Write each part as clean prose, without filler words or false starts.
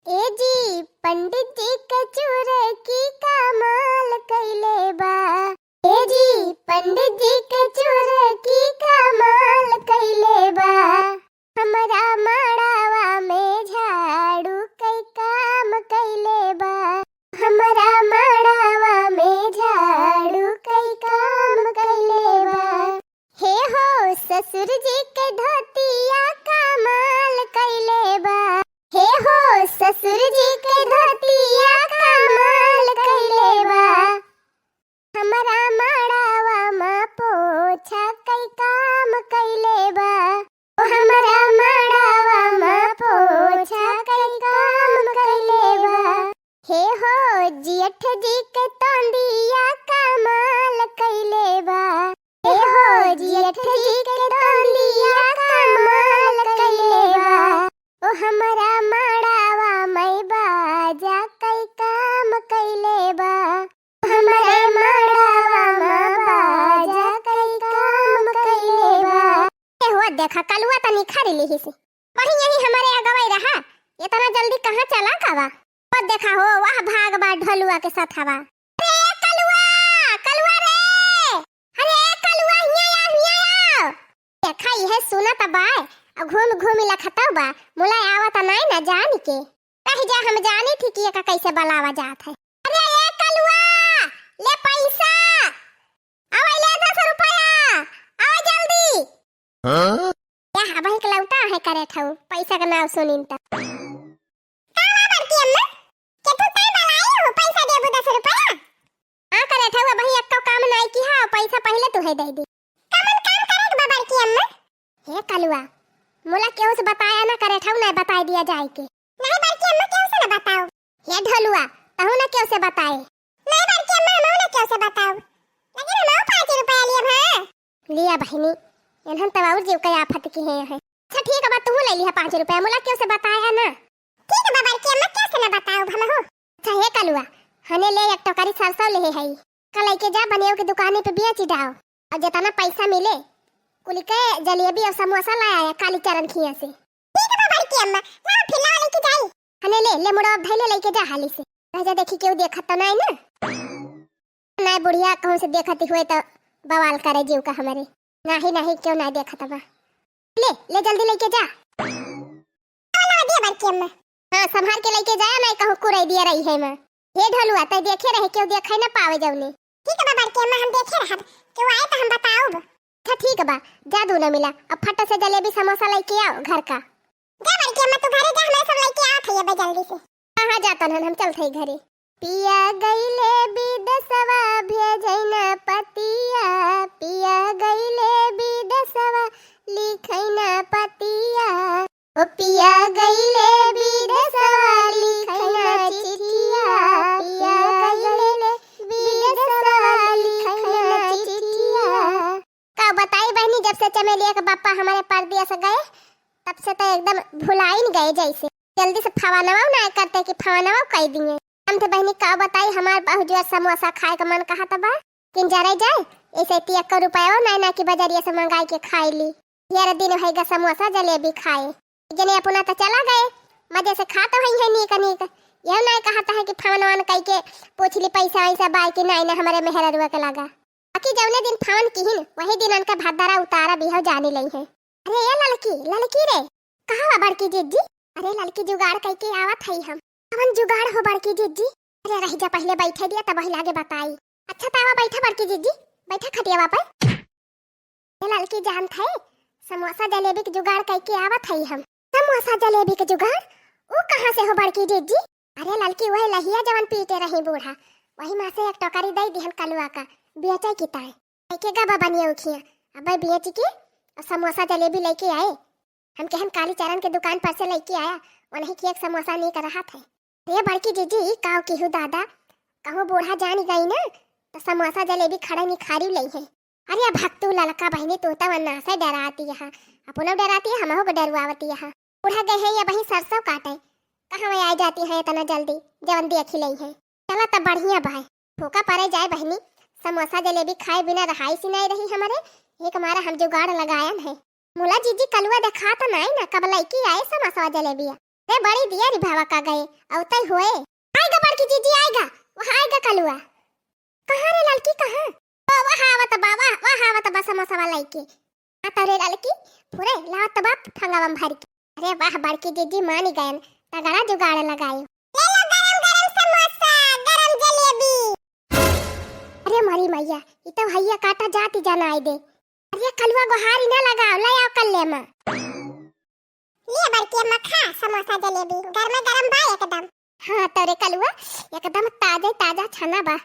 ए जी पंडित जी कचूर की कमाल कइले बा। ए जी पंडित जी कचूर की कमाल कइले बा। हमरा मड़ावा में झाड़ू कई काम कइले बा। हमरा मड़ावा में झाड़ू कई काम कइले बा। हे हो ससुर जी के धोतिया कमाल कइले बा। हे हो ससुर जी के धोतिया कमाल कइले बा। हमरा मड़ावा में पोछा कई काम कइले बा। ओ हमरा मड़ावा में पोछा कई काम कइले बा। हे हो जेठ जी के तोंदिया कमाल कइले बा। हे हो जेठ जी के तोंदिया कमाल कइले बा। ओ हमरा मड़ावा में बाजा कई काम कइले बा। हमरा मड़ावा में बाजा कई काम कइले बा। ए हो देखा कलुआ तनी खरी लिही से वही यही हमारे अगवाई रहा। इतना जल्दी कहां चला कावा। और देखा हो वाह भाग बा ढलुआ के साथ हवा। अरे कलुआ कलुआ रे। अरे कलुआ हिया आ देखा ये सुना त बाय घूम घूम लखतौ बा मुला आवत नहीं ना जान के कह जा हम जानी थी कि का कैसे बलावा जात है। अरे ए कलुआ ले पैसा आवे ले 10 रुपया आओ जल्दी। हां क्या हबई के लौटा है करे ठौ पैसा का नाम सुनिन त कावा बड़की अम्मा के तू तई बलाई हो पैसा देबू 10 रुपया आ करे ठौ वही एक काम नहीं की हां पैसा पहले तू है दे दी कमन काम करे बा बड़की अम्मा। हे कलुआ मोला क्यों से बताया ना करे ठौ ना बता दिया जाए के नहीं बड़की अम्मा क्यों से ना बताओ। ये ढलुआ तहु ना क्यों से बताए नहीं बड़की अम्मा मैं ना क्यों से बताओ लेकिन मैं 5 रुपया लिए हां लिया बहनी एनहन तब और जीव का आफत की है। अच्छा ठीक है बा तू ले लिया 5 रुपया मोला क्यों से बताया ना। ठीक है बड़की अम्मा क्यों से ना बताओ हम हो। अच्छा हे कलुआ हने ले एक टोकरी सरसों ले है कल के जा बनियो की दुकान पे बेच डाओ और जितना पैसा मिले कुली के जलेबी और समोसा लाया काली चरण खिया से। ठीक है बड़की अम्मा ना फिला लेके जाई हने ले मुड़ा धैले लेके जा हाली से राजा देखी केहू देखत तो नहीं ना नहीं बुढ़िया कहूं से देखती हुए तो बवाल करे जीव का हमारे नहीं नहीं क्यों नहीं देखत बा ले जल्दी लेके जा वाला दे बड़की अम्मा। हां संभाल के लेके जा मैं कहूं कुरई दिया रही है मैं हे ढलुआ त देखे रहे क्यों देखे ना पावे जौने। ठीक है बड़की अम्मा हम देखे रहब क्यों आए तो हम बताओ। अच्छा ठीक बा जादू न मिला अब फट से जलेबी समोसा लेके आओ घर का। जा बड़की अम्मा तू घरे जा मैं सब लेके आवत है बे जल्दी से। हां जातन हम चलते घरे। पिया गईले विदेशवा भेजैना पतिया पिया गईले विदेशवा लिखैना पतिया ओ पिया गईले विदेशवा लिखैना चिट्ठिया पिया गईले विदेशवा लिखैना चिट्ठिया। का बताई बहनी जब से चमेलिया का पापा हमारे परदेस गए तब से तो एकदम भुलाइन गए जैसे जल्दी से फवानवा ना करते कि फवानवा कह दिए। हम तो बहनी का बताई हमार बहुजुआ समोसा खाए का मन कहा तबा किन जरे जाए ऐसे 30 रुपया ना ना की बाजारिया से मंगाई के खाई ली। यार दिन होएगा समोसा जलेबी खाए जने अपना तो चला गए मजे से खा तो है नीक नीक यह ना कहता है कि फवानवा कह के पूछ ली पैसा वैसा बाई कि नहीं ना हमारे मेहररुआ के लगा बाकी जौने दिन फान किहिन वही दिन उनका भद्दारा उतारा बिहो जाने लई है। अरे ये लड़की रे कहां बड़की जीजी। अरे लड़की जुगाड़ कह के आवत है हम कौन जुगाड़ हो बड़की जीजी। अरे रह जा पहले बैठे दिया तब वही लागे बताई। अच्छा तावा बैठा बड़की जीजी बैठा खटियावा पर। ये लड़की जानत है समोसा जलेबी के जुगाड़ कह के आवत है हम। समोसा जलेबी के जुगाड़ वो कहां से हो बड़की जीजी। अरे लड़की वही लहिया जवन पीटे रही बूढ़ा वही मां से एक टोकरी दे दिहन कलुआ का बेचे की ताए के गबा बनिया उखिया अब बेच के और समोसा जलेबी लेके आए। हम कहन काली चरण के दुकान पर से लेके आया उन्हें की एक समोसा नहीं कर रहा था। ये बड़की जीजी काव की हूँ दादा कहूँ बूढ़ा जान गई ना तो समोसा जलेबी खड़ा नहीं खारी लई है। अरे भक्तू ललका बहनी तू तो वन्ना से डराती है अपनो डराती है हमहु को डरवावती है। बूढ़ा गए है या वही सरसों काटे कहाँ में आ जाती है इतना जल्दी जवन देखी लई है। चला तब बढ़िया भाई भूखा पड़े जाए बहनी समोसा जलेबी खाए बिना रहाई सी नहीं रही हमारे एक मारा हम जुगाड़ लगाया है। मुला जीजी कलुआ देखा तो नहीं ना कब लईकी आए समोसा जलेबी रे बड़ी दिया रे भावा का गए अवतई होए आएगा बड़की जीजी आएगा वहां आएगा कलुआ कहां रे लड़की कहां वहां आवत बाबा वहां आवत बस समोसा वाला के आता रे लड़की पूरे लात बाप ठंगावम भर के अरे वाह बड़की जीजी मानी गयन तगड़ा जुगाड़ लगायो ले लो गरम गरम समोसा गरम जलेबी अरे मारी मैया ई तो भैया काटा जाती जाना आई दे अरे कलुआ गोहारी ना लगाओ ले आओ कल ले मां ले बड़की अम्मा खा समोसा जलेबी गरम गरम बा एकदम हां तोरे कलुआ एकदम ताजा ताजा छना बा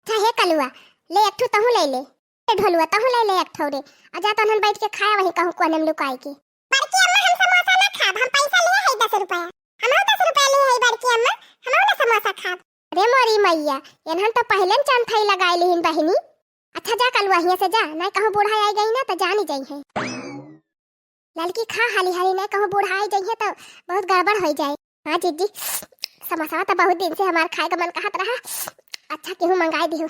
चाहे कलुआ ले एक ठो तहु ले ले ढोलुआ तहु ले ले एक ठो रे आजा तहन बैठ के खाया वही कहूं कोनम लुकाई के बड़की अम्मा हम समोसा ना खाब हम पैसा ले है 10 रुपया हम 10 रुपया ले है बड़की अम्मा हम ना समोसा खाब अरे मोरी मैया एनहन तो पहले चन थई लगाई लेहिन बहिनी अच्छा जा कलुआ हिया से जा नहीं कहूं बूढ़ा आई गई ना तो जानी जाई है लड़की खा हाली हाली नहीं कहूं बूढ़ा आई गई है तो बहुत गड़बड़ हो जाए हां जीजी समोसा तो बहुत दिन से हमार खाए का मन कहत रहा अच्छा केहू मंगाई दियो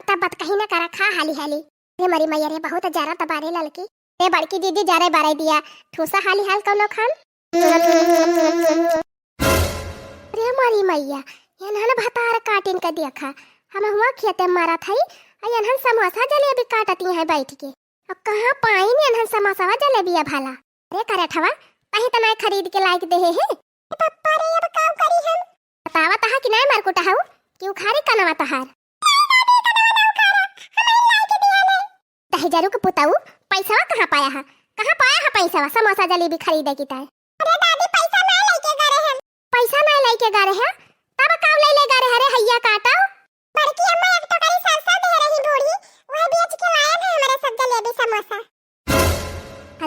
तब बात कहीं ना करा खा हाली हाली रे मरी मैया रे बहुत जरा तबारे लड़की रे बड़की दीदी जारे बारे दिया ठूसा हाली हाल कौनो खान रे मरी मैया एनहन भतार काटिन का देखा हम हुआ खेते मारा थई एनहन समोसा जलेबी काटती है बैठ के अब कहां पाई ने एनहन समोसा जलेबी भाला रे करठवा कहीं त नहीं खरीद के लायक दे है पप्पा रे अब काम करी हम बतावा तहा कि नहीं मार को टहाऊ क्यों खारी कनवा तहार दही जरू के पुताऊ पैसा कहां पाया है पैसा समोसा जलेबी खरीदे की ताय अरे दादी पैसा ना लेके गा रहे हैं पैसा ना लेके गा रहे हैं तब काव ले ले गा रहे रे हैया काटाओ बड़की अम्मा एक तो करी सरसा दे रही बूढ़ी वह बेच के लाया है हमारे सब जलेबी समोसा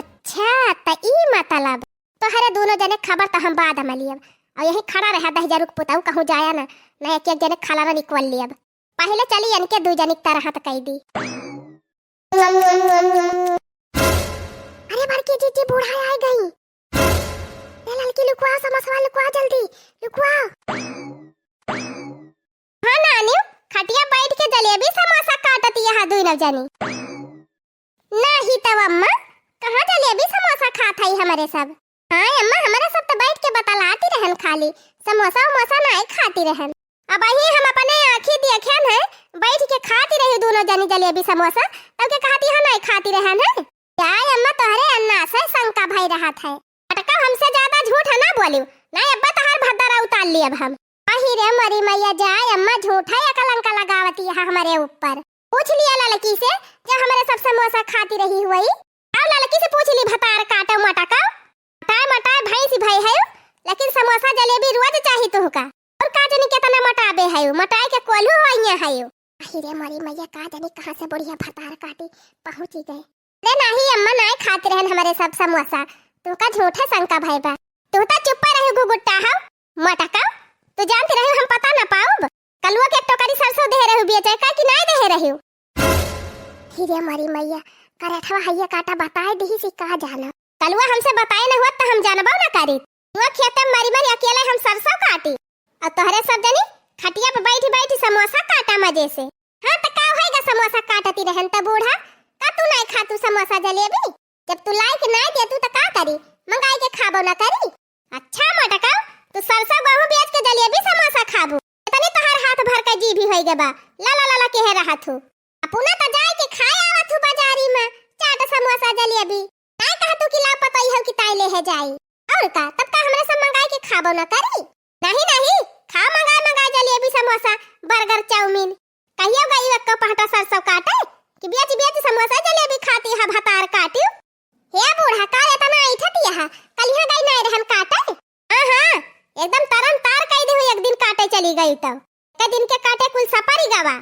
अच्छा त ई मतलब तो हरे दोनों जने खबर त हम बाद में लियब और यही खड़ा रहा 10,000 के पुताऊ कहूं जाया ना नहीं एक जने खाला ना निकल लियब पहले चली इनके दो जने तरह त कह दी अरे बड़की जीजी बूढ़ा आ गई ले लड़की लुकवा समोसा लुकवा जल्दी लुकवा हां नानी खटिया बैठ के जलेबी समोसा काटती है दो न जानी नहीं तब अम्मा कहां जलेबी समोसा खात है हमारे सब हां अम्मा हमारे सब तो बैठ के बतलाती रहन खाली समोसा वमोसा नहीं खाती रहन अब ही हम अपने आंखें देखन है बैठ के खाती रही दोनों जनी जलेबी समोसा तब के कहती है नहीं खाती रहन है क्या अम्मा तोहरे अन्ना से शंका भाई रहा था अटका हमसे ज्यादा झूठ है ना बोलियो नहीं अब्बा तहार भद्दारा उतार लिए अब हम अही रे मरी मैया जाए अम्मा झूठा या कलंका लगावती है हमारे ऊपर पूछ लिया लड़की से जब हमारे सब समोसा खाती रही हुई अब लड़की से पूछ ली भतार काटो मटका मटाए भैंस भाई है लेकिन समोसा जलेबी रोज चाहिए तो का और का जानी कितना मटाबे है मटाए के कोलू होइया है अही रे मरी मैया का जानी कहां से बढ़िया भतार काटी पहुंच गए रे नहीं अम्मा नहीं खाते रहन हमारे सब समोसा तू का झूठा शंका भाई बा तू तो चुप रहे गुगुट्टा हो मटका तू जानती रहे हम पता ना पाऊब कलुआ के टोकरी सरसों दे रहे बेचे का कि नहीं दे रहे हीरे मरी मैया करठवा हैया काटा बताए दी सी का जाना कलुआ हमसे बताए न हुआ तो हम जानबो ना करी तू खेते मरी मरी अकेले हम सरसों काटी और तोहरे सब जनी खटिया पे बैठी बैठी समोसा काटा मजे से हां त का होएगा समोसा काटती रहन त बूढ़ा का तू नहीं खा तू समोसा जलेबी जब तू लाइक नहीं दे तू त का करी मंगाई के खाबो ना करी अच्छा मटका तू सरसों गेहूं बेच के जलेबी समोसा खाबू इतने तोहर हाथ भर के जी भी होई गबा ला ला ला ला के रहा तू अपना त जाए के खाए आवत तू बाजारी में चाट समोसा जलेबी नहीं कहा तू कि ला पता ही हो कि ताई ले है जाई और का तब का हमरा सब मंगाई के खाबो ना करी नहीं नहीं खा मंगा जलेबी समोसा बर्गर चाउमीन कहियो गई एक पहटा सरसों काटे कि बेच समोसा जलेबी खाती है भतार काटी हे बूढ़ा का इतना इठती है कल यहां गई नहीं रहन काटे हां एकदम तरन तार कह दे एक दिन काटे चली गई तो के दिन के काटे कुल सपारी गवा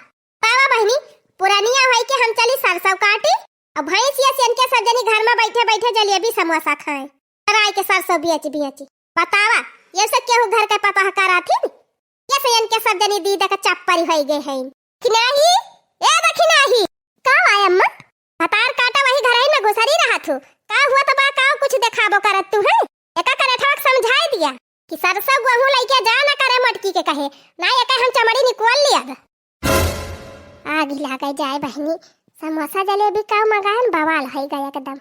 पावा बहनी पुरानिया होई के हम चली सरसों काटी अब भैंस या सेन के सब जनी घर में बैठे बैठे जलेबी समोसा खाए कराई के सरसों बेच बतावा ये सब केहू घर के पता कराथी ये सेन के सब जनी दीदा का चप्परी होई गए है कि नहीं ए देखी नहीं का आय अम्मा हतार काटा वही घर ही में घुसरी रहा थू का हुआ तो बा का कुछ दिखाबो करत तू है एका करे ठक समझाई दिया कि सरसों गेहूं लेके जा ना करे मटकी के कहे ना एका हम चमड़ी निकोल लिया आग लागे जाए बहनी समोसा जलेबी का मगान बवाल है गया एकदम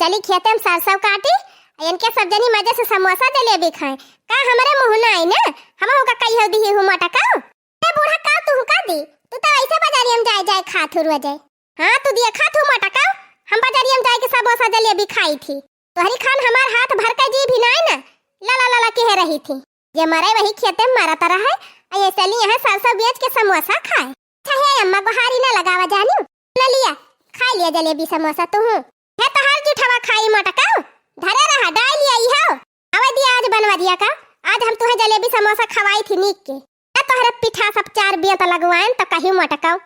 चली खेते में सरसों काटी इनके सब जनी मजे से समोसा जलेबी खाए का हमारे मुंह ना आई ना हम का कही हो दी हूं मटका ए बूढ़ा का तू का दी तू तो ऐसे बाजारी हम जाए जाए खात हुआ जाए हां तू दिया खात हूं मटका हम बाजारी हम जाए के समोसा जलेबी खाई थी तोहरी खान हमार हाथ भर के जी भी ना है ना ला ला ला ला कह रही थी जे मरे वही खेते में मारा तरह है ऐसे लिए यहां सरसों बेच के समोसा खाए चाहे अम्मा को हारी ना लगावा जानी ना लिया खा लिया जलेबी समोसा तू है तो हाल जुठवा खाई मटका धरे रहा डाल लिया ई हो आवे दिया आज बनवा दिया का आज हम तुहे जलेबी समोसा खवाई थी नीक के तोहरा पिठा सब चार बिया त लगवाएं त कहीं मटकाओ